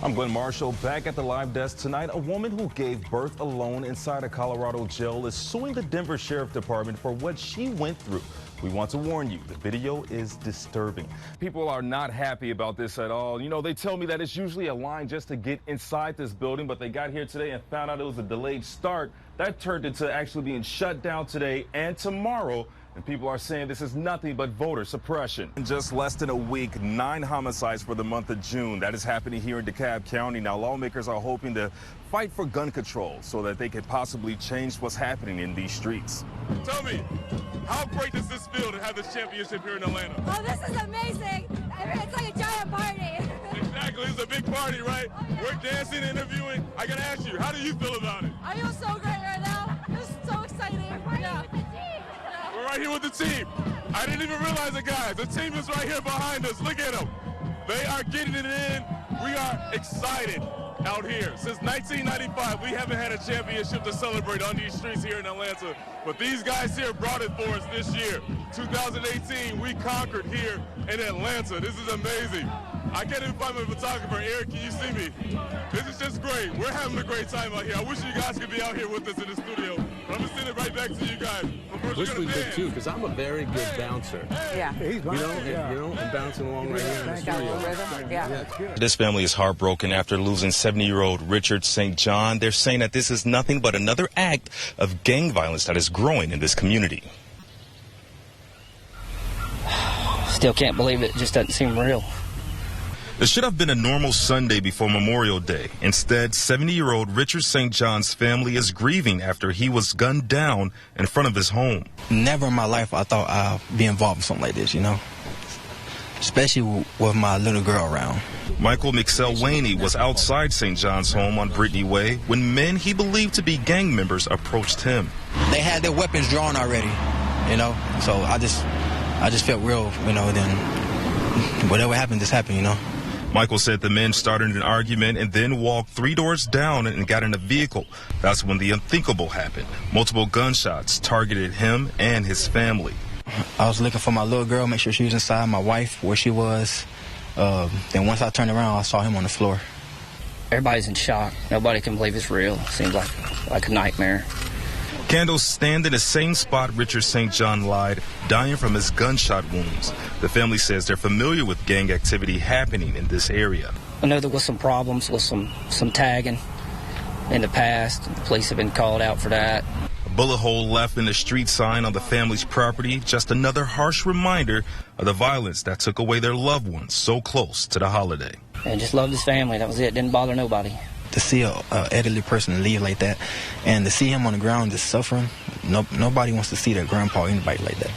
I'm Glenn Marshall, back at the live desk tonight. A woman who gave birth alone inside a Colorado jail is suing the Denver Sheriff Department for what she went through. We want to warn you, the video is disturbing. People are not happy about this at all. You know, they tell me that it's usually a line just to get inside this building, but they got here today and found out it was a delayed start. That turned into actually being shut down today and tomorrow. And people are saying this is nothing but voter suppression. In just less than a week, 9 homicides for the month of June. That is happening here in DeKalb County. Now, lawmakers are hoping to fight for gun control so that they could possibly change what's happening in these streets. Tell me, how great does this feel to have this championship here in Atlanta? Oh, this is amazing. It's like a giant party. Exactly, it's a big party, right? Oh, yeah. We're dancing, interviewing. I gotta ask you, how do you feel about it? I feel so great right now. This is so exciting. Yeah. We're right here with the team. I didn't even realize it, guys. The team is right here behind us. Look at them. They are getting it in. We are excited out here. Since 1995, we haven't had a championship to celebrate on these streets here in Atlanta. But these guys here brought it for us this year. 2018, we conquered here in Atlanta. This is amazing. I can't even find my photographer. Eric, can you see me? This is just great. We're having a great time out here. I wish you guys could be out here with us in the studio. But I'm going to send it right back to you guys. Wish we could too, because I'm a very good bouncer. Yeah. And bouncing along right here in the studio. Yeah. This family is heartbroken after losing 70-year-old Richard St. John. They're saying that this is nothing but another act of gang violence that is growing in this community. Still can't believe it. It just doesn't seem real. It should have been a normal Sunday before Memorial Day. Instead, 70-year-old Richard St. John's family is grieving after he was gunned down in front of his home. Never in my life I thought I'd be involved in something like this, you know, especially with my little girl around. Michael McSelwaney was outside St. John's home on Brittany Way when men he believed to be gang members approached him. They had their weapons drawn already, you know, so I just felt real, you know, then whatever happened, just happened, you know. Michael said the men started an argument and then walked 3 doors down and got in a vehicle. That's when the unthinkable happened. Multiple gunshots targeted him and his family. I was looking for my little girl, make sure she was inside, my wife, where she was. Then once I turned around, I saw him on the floor. Everybody's in shock. Nobody can believe it's real. It seems like a nightmare. Candles stand in the same spot Richard St. John lied, dying from his gunshot wounds. The family says they're familiar with gang activity happening in this area. I know there was some problems with some tagging in the past. The police have been called out for that. A bullet hole left in the street sign on the family's property, just another harsh reminder of the violence that took away their loved ones so close to the holiday. And just loved his family. That was it. Didn't bother nobody. To see an elderly person leave like that and to see him on the ground just suffering, nobody wants to see their grandpa or anybody like that.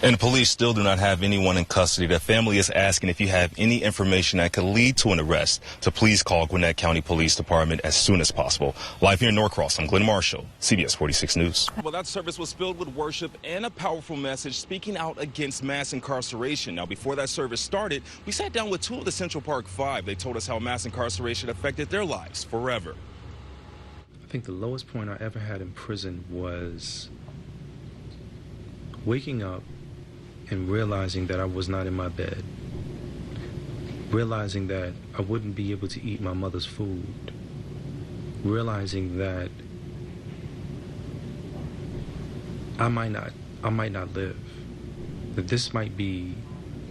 And police still do not have anyone in custody. The family is asking if you have any information that could lead to an arrest to please call Gwinnett County Police Department as soon as possible. Live here in Norcross, I'm Glenn Marshall, CBS 46 News. Well, that service was filled with worship and a powerful message speaking out against mass incarceration. Now, before that service started, we sat down with 2 of the Central Park 5. They told us how mass incarceration affected their lives forever. I think the lowest point I ever had in prison was waking up and realizing that I was not in my bed, realizing that I wouldn't be able to eat my mother's food, realizing that I might not live, that this might be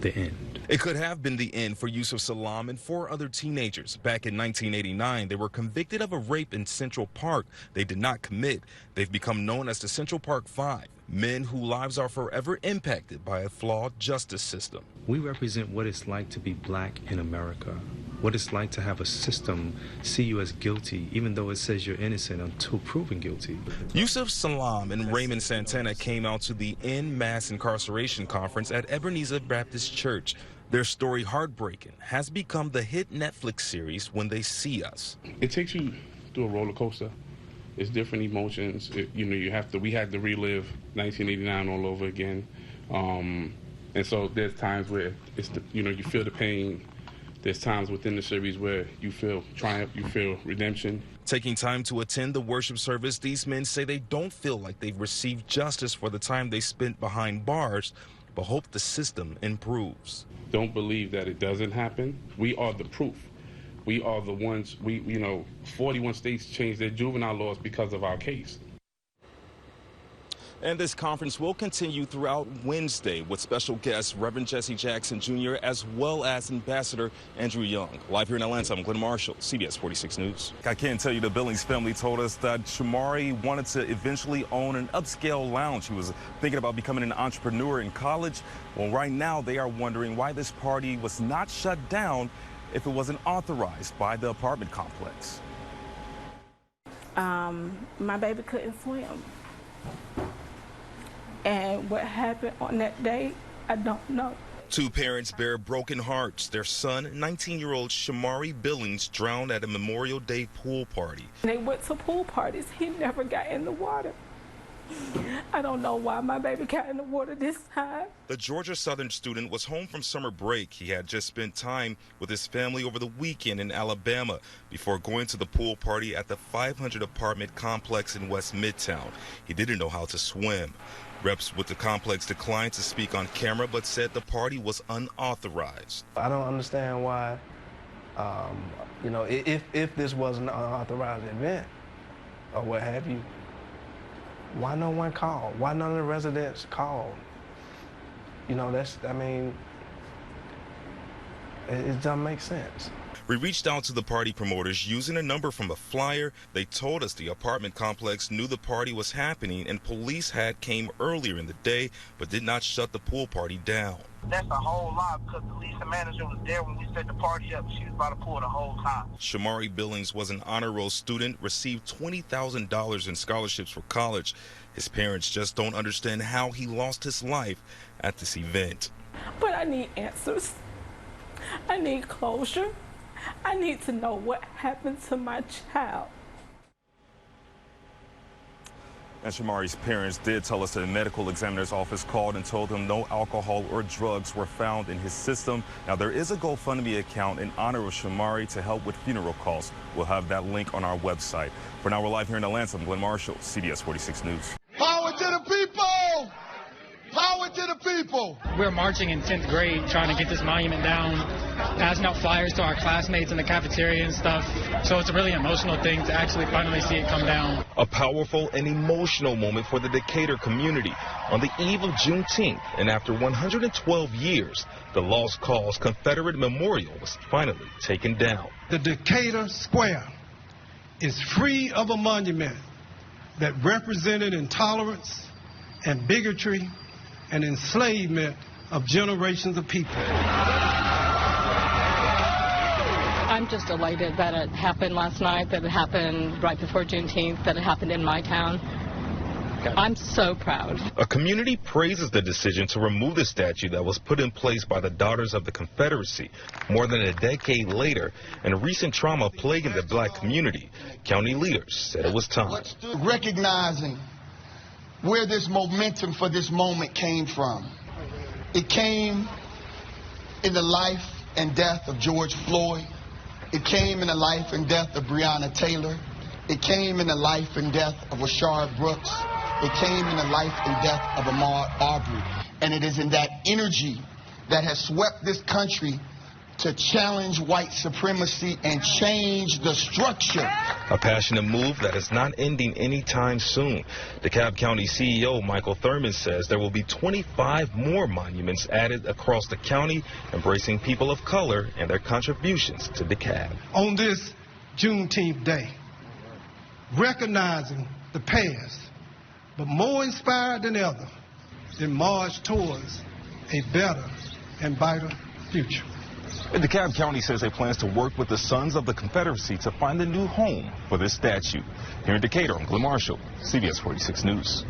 the end. It could have been the end for Yusuf Salam and 4 other teenagers. Back in 1989, they were convicted of a rape in Central Park they did not commit. They've become known as the Central Park 5, men whose lives are forever impacted by a flawed justice system. We represent what it's like to be black in America, what it's like to have a system see you as guilty, even though it says you're innocent until proven guilty. Yusuf Salam and Raymond Santana came out to the End Mass Incarceration Conference at Ebenezer Baptist Church. Their story, heartbreaking, has become the hit Netflix series When They See Us. It takes you through a roller coaster. It's different emotions. We had to relive 1989 all over again. And so there's times where you feel the pain. There's times within the series where you feel triumph, you feel redemption. Taking time to attend the worship service, these men say they don't feel like they've received justice for the time they spent behind bars. but hope the system improves. Don't believe that it doesn't happen. We are the proof. We are the ones, 41 states changed their juvenile laws because of our case. And this conference will continue throughout Wednesday with special guests Reverend Jesse Jackson Jr. as well as Ambassador Andrew Young. Live here in Atlanta, I'm Glenn Marshall, CBS 46 News. I can't tell you, the Billings family told us that Shamari wanted to eventually own an upscale lounge. He was thinking about becoming an entrepreneur in college. Well, right now they are wondering why this party was not shut down if it wasn't authorized by the apartment complex. My baby couldn't swim. And what happened on that day, I don't know. Two parents bear broken hearts. Their son, 19-year-old Shamari Billings, drowned at a Memorial Day pool party. They went to pool parties. He never got in the water. I don't know why my baby got in the water this time. The Georgia Southern student was home from summer break. He had just spent time with his family over the weekend in Alabama before going to the pool party at the 500 apartment complex in West Midtown. He didn't know how to swim. Reps with the complex declined to speak on camera, but said the party was unauthorized. I don't understand why, if this was an unauthorized event or what have you, why no one called? Why none of the residents called? It doesn't make sense. We reached out to the party promoters using a number from a flyer. They told us the apartment complex knew the party was happening and police came earlier in the day, but did not shut the pool party down. That's a whole lot because the Lisa manager was there when we set the party up. She was by the pool the whole time. Shamari Billings was an honor roll student, received $20,000 in scholarships for college. His parents just don't understand how he lost his life at this event. But I need answers. I need closure. I need to know what happened to my child. And Shamari's parents did tell us that the medical examiner's office called and told them no alcohol or drugs were found in his system. Now, there is a GoFundMe account in honor of Shamari to help with funeral costs. We'll have that link on our website. For now, we're live here in Atlanta. I'm Glenn Marshall, CBS 46 News. Power to the people! Power to the people! We're marching in 10th grade trying to get this monument down, passing out flyers to our classmates in the cafeteria and stuff. So it's a really emotional thing to actually finally see it come down. A powerful and emotional moment for the Decatur community on the eve of Juneteenth. And after 112 years, the Lost Cause Confederate Memorial was finally taken down. The Decatur Square is free of a monument that represented intolerance and bigotry and enslavement of generations of people. I'm just elated that it happened last night, that it happened right before Juneteenth, that it happened in my town. I'm so proud. A community praises the decision to remove the statue that was put in place by the Daughters of the Confederacy. More than a decade later, and recent trauma plaguing the black community, county leaders said it was time. Recognizing where this momentum for this moment came from. It came in the life and death of George Floyd. It came in the life and death of Breonna Taylor. It came in the life and death of Rashard Brooks. It came in the life and death of Ahmaud Arbery. And it is in that energy that has swept this country to challenge white supremacy and change the structure. A passionate move that is not ending anytime soon. DeKalb County CEO Michael Thurman says there will be 25 more monuments added across the county, embracing people of color and their contributions to DeKalb. On this Juneteenth day, recognizing the past, but more inspired than ever, then march towards a better and brighter future. DeKalb County says it plans to work with the Sons of the Confederacy to find a new home for this statue. Here in Decatur, I'm Glenn Marshall, CBS 46 News.